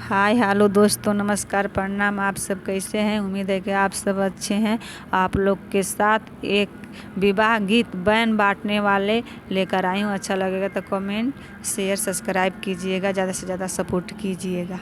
Hi hello दोस्तों, नमस्कार, प्रणाम। आप सब कैसे हैं? उम्मीद है कि आप सब अच्छे हैं। आप लोग के साथ एक विवाह गीत बैन बांटने वाले लेकर आई हूँ। अच्छा लगेगा तो कमेंट, शेयर, सब्सक्राइब कीजिएगा, ज़्यादा से ज़्यादा सपोर्ट कीजिएगा।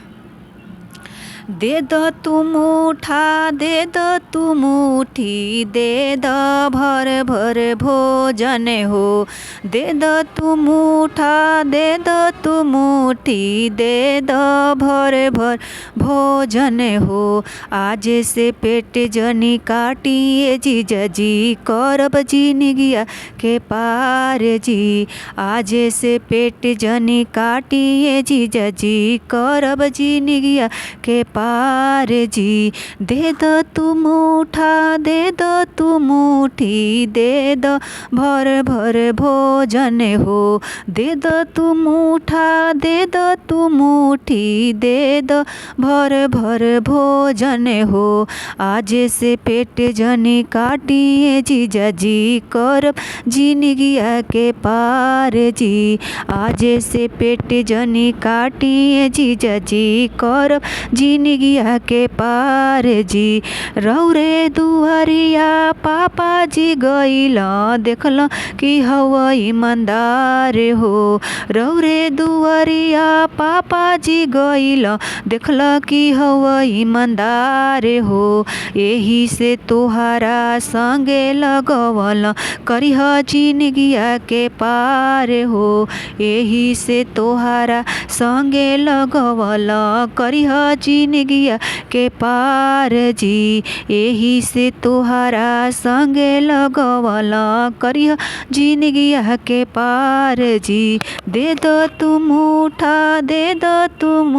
दे दो तू मुठा, दे दो तू मुठी, दे दो भर भर भोजन हो। दे दो तू मुठा, दे दो तू मुठी, दे दो भर भर भोजन हो। आज से पेट जनी काटिए जीजा जी, करब जिनगिया के पार जी। आज से पेट जनी काटिए जीजा जी, करब जिनगिया के पार जी। दे दो तू मुठा, दे दो तू मुठी, दे दो भर भर भोजन हो। दे दो तू मुठा, दे दो तू मुठी, दे दो भर भर भोजन हो। आज से पेट जनी काटिए जीजा जी, करब जिनगिया के पार जी। आज से पेट जनी काटिए जीजा जी, करब जिनगिया के पार जी। रौरे दुआरिया पापा जी गइल, देखल कि हवा ईमानदार हो। रौरे दुआरिया पापा जी गइल, देखल कि हवा ईमानदार हो। यही से तोहारा संगे लगवल, करिह जिनगिया के पार हो। यही से तोहारा संगे लगवल, करिह जिनगिया के पार जी। यही से तोहारा संगे लगवल, करिह जिनगिया के पार जी। दे दो तू मुठा, दे दो तू